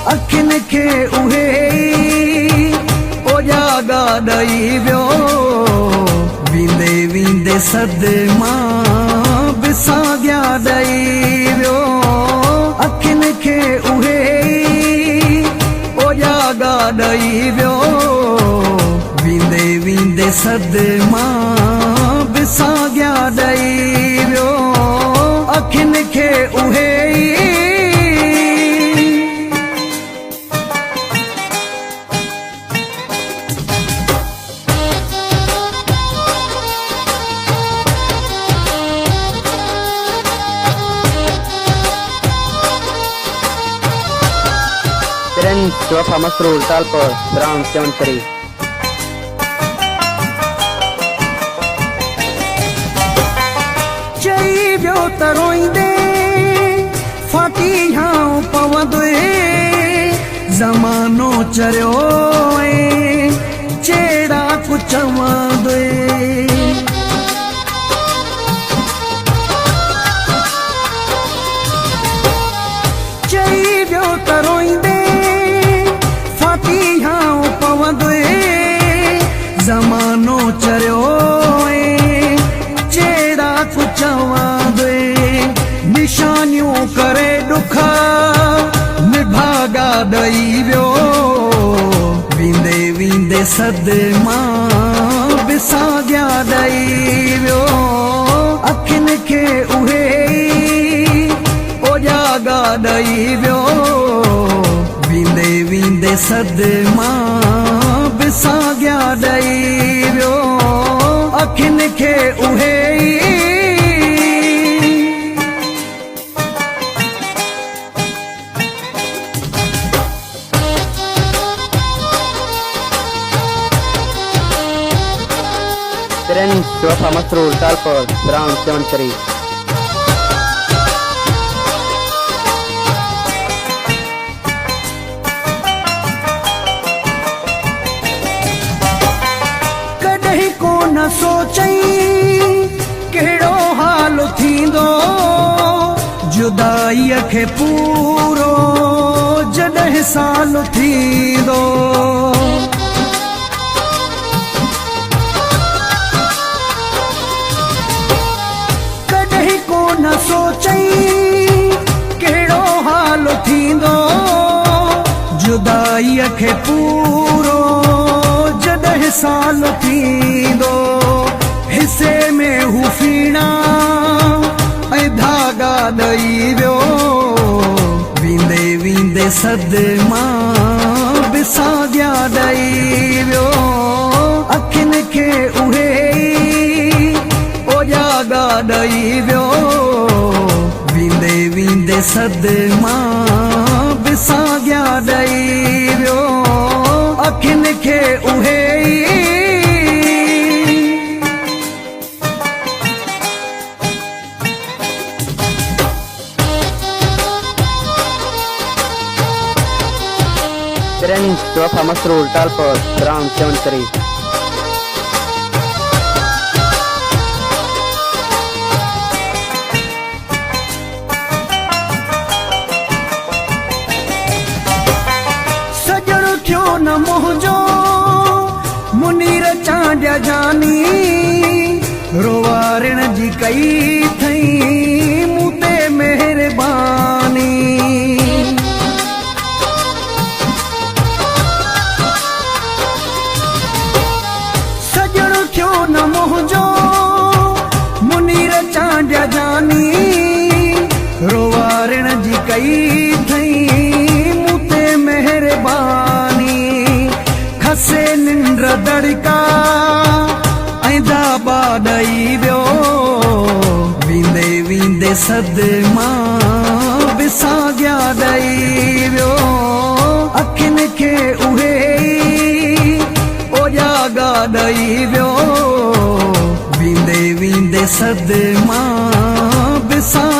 अखिन के उहे ओजागा ॾई वियो वींदे वींदे सदमा बि साॻिया ॾई वियो अखिन के उहे ओजागा ॾई वियो वींदे वींदे सदमा बि साॻिया ॾई वियो अखिन के उहे Jofa Masrur Talpur Round 73 चई वियो त रोईंदे फाटी हाँ पवंदे ज़मानो चरियो चेड़ा कुछ चवंदे चई वियो त रोईंदे ज़मानो चरियो चेड़ा कुछ चवंदे निशानियूं करे ॾुख निभागा ॾई वियो वींदे वींदे सदमा बि साॻिया ॾई वियो अखिन के उहे ओजागा ॾई वियो वींदे वींदे सदमा बि साॻिया ॾई वियो अखिन के उहे Jofa Masrur Talpur Round 73 न सोचई कहिड़ो हाल थींदो जुदाईअ खे पूरो जॾहिं साल थींदो कॾहिं कोन सोचई कहिड़ो हाल थींदो जुदाईअ खे पूरो जॾहिं साल थींदो हिसे में हू फीणा ऐं धागा ॾई वियो वींदे वींदे सदमा बि साॻिया ॾई वियो अखिन के उहे ओजागा ॾई वियो वींदे वींदे सदमा बि साॻिया ॾई वियो अखिन के उहे Jofa Masrur Talpur Round 73 सजण थियो न मोहजो मुनीर चांडिया जानी रोवारिण जी कई थई मूं ते महिरबानी सजण थियो न मोहजो मुनीर चांडिया जानी रोवारिण जी कई थई मूं ते महिरबानी खसे निंड दड़का ऐं दाबा ॾई वियो वींदे वींदे सदमा बि साॻिया ॾई वियो अखिन के उहे ओजागा ॾई वियो वींदे वींदे सदमा बि साॻिया